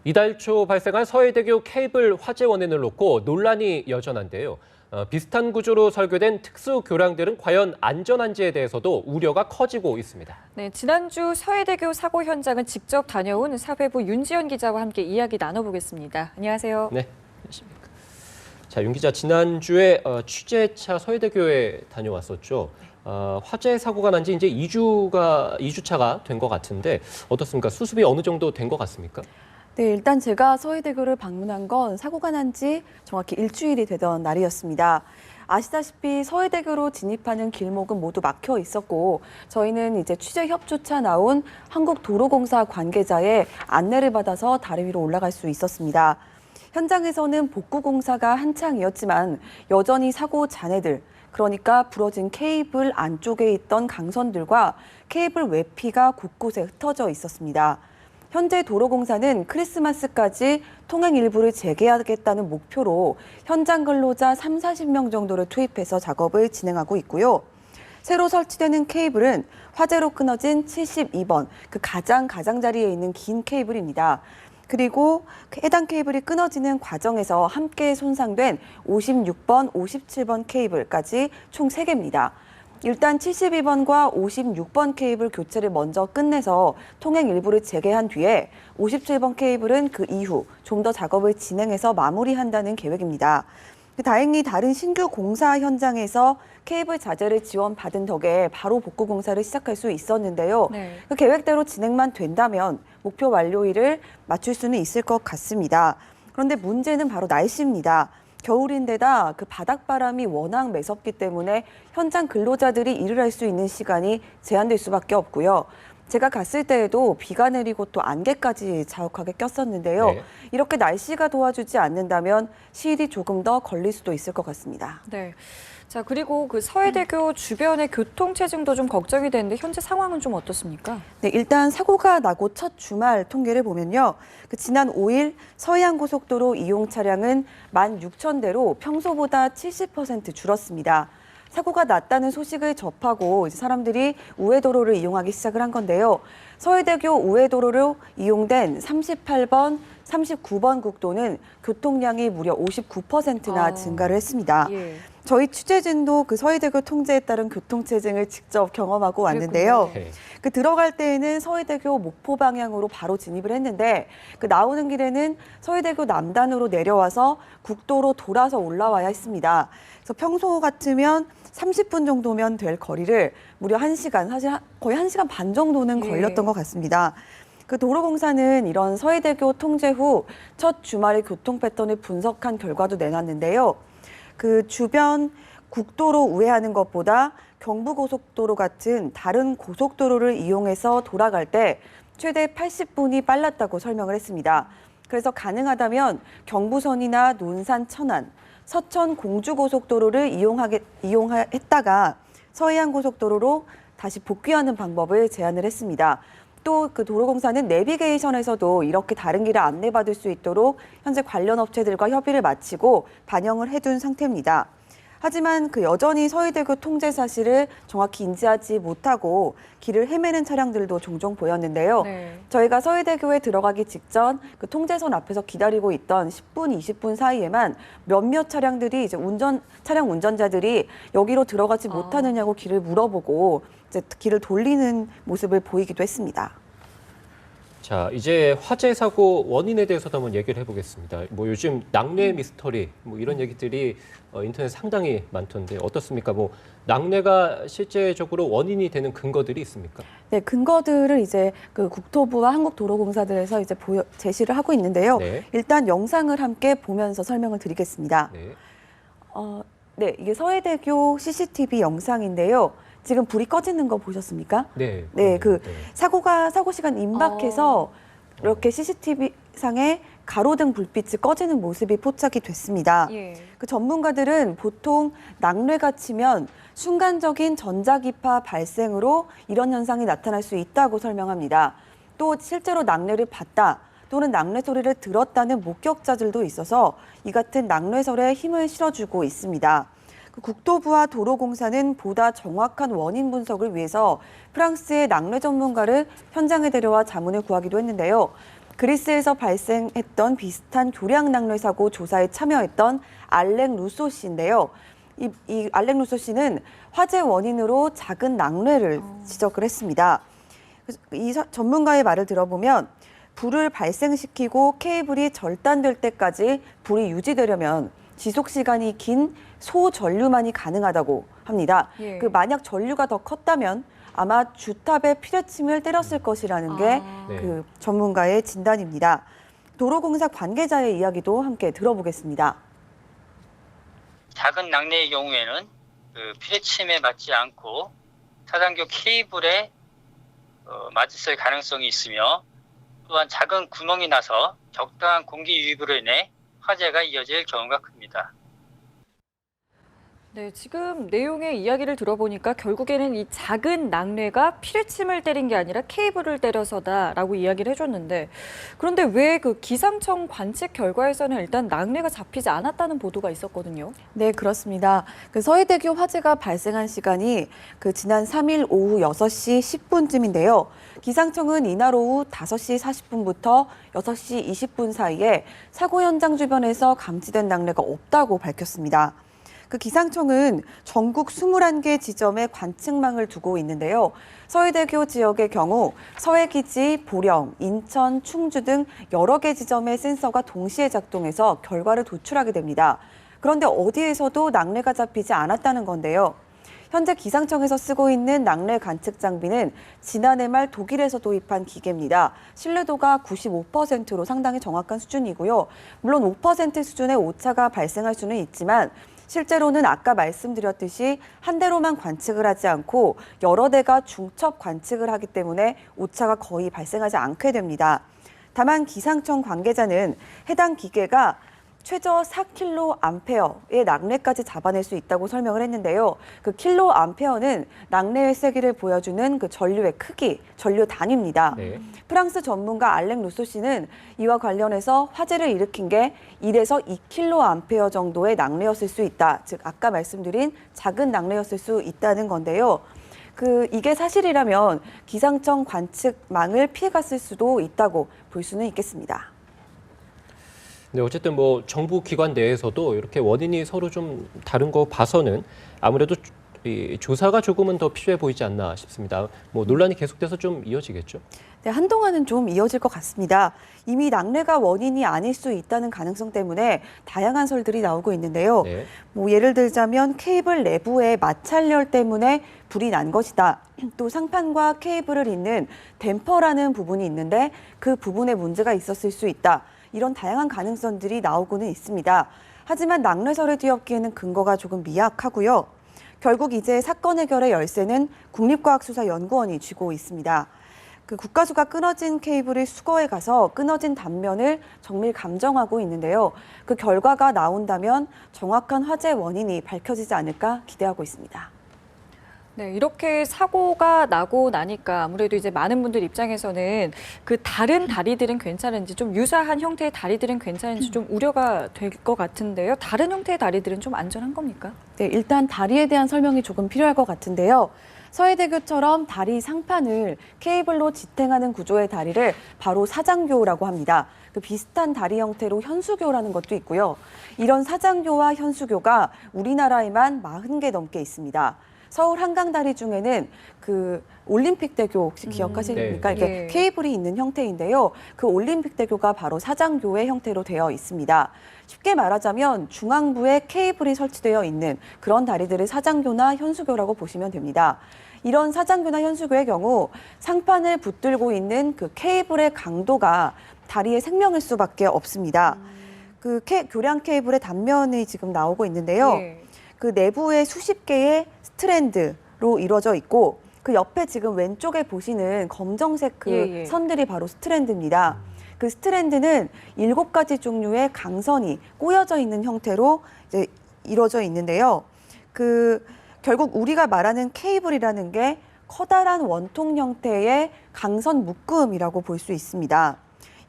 이달 초 발생한 서해대교 케이블 화재 원인을 놓고 논란이 여전한데요. 비슷한 구조로 설계된 특수 교량들은 과연 안전한지에 대해서도 우려가 커지고 있습니다. 네, 지난주 서해대교 사고 현장을 직접 다녀온 사회부 윤지연 기자와 함께 이야기 나눠보겠습니다. 안녕하세요. 네, 안녕하십니까. 자, 윤 기자, 지난주에 취재차 서해대교에 다녀왔었죠. 화재 사고가 난 지 이제 2주차가 된 것 같은데 어떻습니까? 수습이 어느 정도 된 것 같습니까? 네, 일단 제가 서해대교를 방문한 건 사고가 난 지 정확히 일주일이 되던 날이었습니다. 아시다시피 서해대교로 진입하는 길목은 모두 막혀 있었고 저희는 이제 취재 협조차 나온 한국도로공사 관계자의 안내를 받아서 다리 위로 올라갈 수 있었습니다. 현장에서는 복구 공사가 한창이었지만 여전히 사고 잔해들, 그러니까 부러진 케이블 안쪽에 있던 강선들과 케이블 외피가 곳곳에 흩어져 있었습니다. 현재 도로공사는 크리스마스까지 통행 일부를 재개하겠다는 목표로 현장 근로자 30-40명 정도를 투입해서 작업을 진행하고 있고요. 새로 설치되는 케이블은 화재로 끊어진 72번, 그 가장자리에 있는 긴 케이블입니다. 그리고 해당 케이블이 끊어지는 과정에서 함께 손상된 56번, 57번 케이블까지 총 3개입니다. 일단 72번과 56번 케이블 교체를 먼저 끝내서 통행 일부를 재개한 뒤에 57번 케이블은 그 이후 좀 더 작업을 진행해서 마무리한다는 계획입니다. 다행히 다른 신규 공사 현장에서 케이블 자재를 지원받은 덕에 바로 복구 공사를 시작할 수 있었는데요. 네. 그 계획대로 진행만 된다면 목표 완료일을 맞출 수는 있을 것 같습니다. 그런데 문제는 바로 날씨입니다. 겨울인데다 그 바닥바람이 워낙 매섭기 때문에 현장 근로자들이 일을 할 수 있는 시간이 제한될 수밖에 없고요. 제가 갔을 때에도 비가 내리고 또 안개까지 자욱하게 꼈었는데요. 네. 이렇게 날씨가 도와주지 않는다면 시일이 조금 더 걸릴 수도 있을 것 같습니다. 네. 자, 그리고 그 서해대교 주변의 교통체증도 좀 걱정이 되는데 현재 상황은 좀 어떻습니까? 네, 일단 사고가 나고 첫 주말 통계를 보면요. 지난 5일 서해안고속도로 이용 차량은 16,000대로 평소보다 70% 줄었습니다. 사고가 났다는 소식을 접하고 이제 사람들이 우회도로를 이용하기 시작을 한 건데요. 서해대교 우회도로로 이용된 38번, 39번 국도는 교통량이 무려 59%나 증가를 했습니다. 예. 저희 취재진도 그 서해대교 통제에 따른 교통체증을 직접 경험하고 왔는데요. 네. 그 들어갈 때에는 서해대교 목포 방향으로 바로 진입을 했는데 그 나오는 길에는 서해대교 남단으로 내려와서 국도로 돌아서 올라와야 했습니다. 그래서 평소 같으면 30분 정도면 될 거리를 무려 1시간, 사실 거의 1시간 반 정도는 걸렸던 것 같습니다. 그 도로공사는 이런 서해대교 통제 후 첫 주말의 교통 패턴을 분석한 결과도 내놨는데요. 그 주변 국도로 우회하는 것보다 경부고속도로 같은 다른 고속도로를 이용해서 돌아갈 때 최대 80분이 빨랐다고 설명을 했습니다. 그래서 가능하다면 경부선이나 논산 천안, 서천 공주고속도로를 이용했다가 서해안고속도로로 다시 복귀하는 방법을 제안을 했습니다. 또 그 도로공사는 내비게이션에서도 이렇게 다른 길을 안내받을 수 있도록 현재 관련 업체들과 협의를 마치고 반영을 해둔 상태입니다. 하지만 그 여전히 서해대교 통제 사실을 정확히 인지하지 못하고 길을 헤매는 차량들도 종종 보였는데요. 네. 저희가 서해대교에 들어가기 직전 그 통제선 앞에서 기다리고 있던 10분, 20분 사이에만 몇몇 차량들이 이제 차량 운전자들이 여기로 들어가지 못하느냐고 길을 물어보고 이제 길을 돌리는 모습을 보이기도 했습니다. 자, 이제 화재 사고 원인에 대해서도 한번 얘기를 해보겠습니다. 뭐 요즘 낙뢰 미스터리 뭐 이런 얘기들이 인터넷 상당히 많던데 어떻습니까? 뭐 낙뢰가 실제적으로 원인이 되는 근거들이 있습니까? 네, 근거들을 이제 그 국토부와 한국도로공사들에서 이제 제시를 하고 있는데요. 네. 일단 영상을 함께 보면서 설명을 드리겠습니다. 네. 네, 이게 서해대교 CCTV 영상인데요. 지금 불이 꺼지는 거 보셨습니까? 네. 네, 그 네. 사고 시간 임박해서 이렇게 CCTV상에 가로등 불빛이 꺼지는 모습이 포착이 됐습니다. 예. 그 전문가들은 보통 낙뢰가 치면 순간적인 전자기파 발생으로 이런 현상이 나타날 수 있다고 설명합니다. 또 실제로 낙뢰를 봤다 또는 낙뢰 소리를 들었다는 목격자들도 있어서 이 같은 낙뢰설에 힘을 실어주고 있습니다. 국토부와 도로공사는 보다 정확한 원인 분석을 위해서 프랑스의 낙뢰 전문가를 현장에 데려와 자문을 구하기도 했는데요. 그리스에서 발생했던 비슷한 교량 낙뢰 사고 조사에 참여했던 알렉 루소 씨인데요. 이 알렉 루소 씨는 화재 원인으로 작은 낙뢰를 지적을 했습니다. 이 전문가의 말을 들어보면 불을 발생시키고 케이블이 절단될 때까지 불이 유지되려면 지속 시간이 긴 소전류만이 가능하다고 합니다. 예. 만약 전류가 더 컸다면 아마 주탑에 피뢰침을 때렸을 것이라는 게 네. 그 전문가의 진단입니다. 도로공사 관계자의 이야기도 함께 들어보겠습니다. 작은 낙뢰의 경우에는 그 피뢰침에 맞지 않고 사장교 케이블에 맞을 가능성이 있으며 또한 작은 구멍이 나서 적당한 공기 유입으로 인해 화재가 이어질 경우가 큽니다. 네, 지금 내용의 이야기를 들어보니까 결국에는 이 작은 낙뢰가 피뢰침을 때린 게 아니라 케이블을 때려서다라고 이야기를 해줬는데, 그런데 왜 그 기상청 관측 결과에서는 일단 낙뢰가 잡히지 않았다는 보도가 있었거든요. 네, 그렇습니다. 서해대교 화재가 발생한 시간이 지난 3일 오후 6시 10분쯤인데요. 기상청은 이날 오후 5시 40분부터 6시 20분 사이에 사고 현장 주변에서 감지된 낙뢰가 없다고 밝혔습니다. 기상청은 전국 21개 지점에 관측망을 두고 있는데요. 서해대교 지역의 경우 서해기지, 보령, 인천, 충주 등 여러 개 지점의 센서가 동시에 작동해서 결과를 도출하게 됩니다. 그런데 어디에서도 낙뢰가 잡히지 않았다는 건데요. 현재 기상청에서 쓰고 있는 낙뢰 관측 장비는 지난해 말 독일에서 도입한 기계입니다. 신뢰도가 95%로 상당히 정확한 수준이고요. 물론 5% 수준의 오차가 발생할 수는 있지만 실제로는 아까 말씀드렸듯이 한 대로만 관측을 하지 않고 여러 대가 중첩 관측을 하기 때문에 오차가 거의 발생하지 않게 됩니다. 다만 기상청 관계자는 해당 기계가 최저 4kA의 낙뢰까지 잡아낼 수 있다고 설명을 했는데요. kA는 낙뢰의 세기를 보여주는 전류의 크기, 전류 단위입니다. 네. 프랑스 전문가 알렉 루소 씨는 이와 관련해서 화재를 일으킨 게 1에서 2kA 정도의 낙뢰였을 수 있다. 즉 아까 말씀드린 작은 낙뢰였을 수 있다는 건데요. 이게 사실이라면 기상청 관측망을 피해갔을 수도 있다고 볼 수는 있겠습니다. 네, 어쨌든 정부 기관 내에서도 이렇게 원인이 서로 좀 다른 거 봐서는 아무래도 이 조사가 조금은 더 필요해 보이지 않나 싶습니다. 논란이 계속돼서 좀 이어지겠죠? 네, 한동안은 좀 이어질 것 같습니다. 이미 낙뢰가 원인이 아닐 수 있다는 가능성 때문에 다양한 설들이 나오고 있는데요. 네. 예를 들자면 케이블 내부의 마찰열 때문에 불이 난 것이다. 또 상판과 케이블을 잇는 댐퍼라는 부분이 있는데 그 부분에 문제가 있었을 수 있다. 이런 다양한 가능성들이 나오고는 있습니다. 하지만 낙뢰설을 뒤엎기에는 근거가 조금 미약하고요. 결국 이제 사건 해결의 열쇠는 국립과학수사연구원이 쥐고 있습니다. 국가수가 끊어진 케이블을 수거해 가서 끊어진 단면을 정밀 감정하고 있는데요. 그 결과가 나온다면 정확한 화재 원인이 밝혀지지 않을까 기대하고 있습니다. 네, 이렇게 사고가 나고 나니까 아무래도 이제 많은 분들 입장에서는 다른 다리들은 괜찮은지, 좀 유사한 형태의 다리들은 괜찮은지 좀 우려가 될 것 같은데요. 다른 형태의 다리들은 좀 안전한 겁니까? 네, 일단 다리에 대한 설명이 조금 필요할 것 같은데요. 서해대교처럼 다리 상판을 케이블로 지탱하는 구조의 다리를 바로 사장교라고 합니다. 비슷한 다리 형태로 현수교라는 것도 있고요. 이런 사장교와 현수교가 우리나라에만 40개 넘게 있습니다. 서울 한강다리 중에는 올림픽대교 혹시 기억하십니까? 네. 이게 네. 케이블이 있는 형태인데요. 올림픽대교가 바로 사장교의 형태로 되어 있습니다. 쉽게 말하자면 중앙부에 케이블이 설치되어 있는 그런 다리들을 사장교나 현수교라고 보시면 됩니다. 이런 사장교나 현수교의 경우 상판을 붙들고 있는 케이블의 강도가 다리의 생명일 수밖에 없습니다. 교량 케이블의 단면이 지금 나오고 있는데요. 예. 내부에 수십 개의 스트랜드로 이루어져 있고 옆에 지금 왼쪽에 보시는 검정색 예. 선들이 바로 스트랜드입니다. 스트랜드는 7가지 종류의 강선이 꼬여져 있는 형태로 이제 이루어져 있는데요. 결국 우리가 말하는 케이블이라는 게 커다란 원통 형태의 강선 묶음이라고 볼 수 있습니다.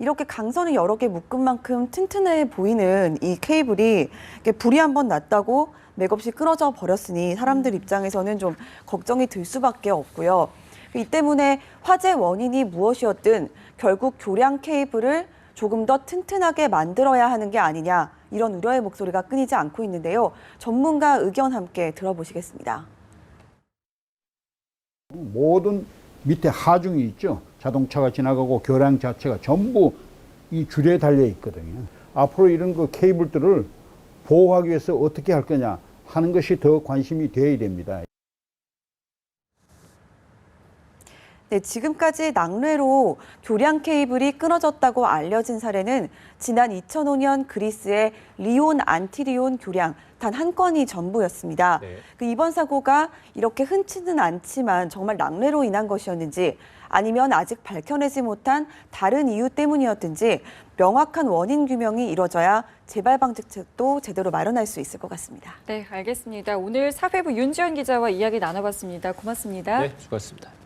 이렇게 강선을 여러 개 묶은 만큼 튼튼해 보이는 이 케이블이 불이 한번 났다고 맥없이 끊어져 버렸으니 사람들 입장에서는 좀 걱정이 들 수밖에 없고요. 이 때문에 화재 원인이 무엇이었든 결국 교량 케이블을 조금 더 튼튼하게 만들어야 하는 게 아니냐, 이런 우려의 목소리가 끊이지 않고 있는데요. 전문가 의견 함께 들어보시겠습니다. 모든 밑에 하중이 있죠. 자동차가 지나가고 교량 자체가 전부 이 줄에 달려 있거든요. 앞으로 이런 그 케이블들을 보호하기 위해서 어떻게 할 거냐 하는 것이 더 관심이 되어야 됩니다. 네, 지금까지 낙뢰로 교량 케이블이 끊어졌다고 알려진 사례는 지난 2005년 그리스의 리온 안티리온 교량 단 한 건이 전부였습니다. 네. 이번 사고가 이렇게 흔치는 않지만 정말 낙뢰로 인한 것이었는지 아니면 아직 밝혀내지 못한 다른 이유 때문이었든지 명확한 원인 규명이 이뤄져야 재발 방지책도 제대로 마련할 수 있을 것 같습니다. 네, 알겠습니다. 오늘 사회부 윤지연 기자와 이야기 나눠봤습니다. 고맙습니다. 네, 수고하셨습니다.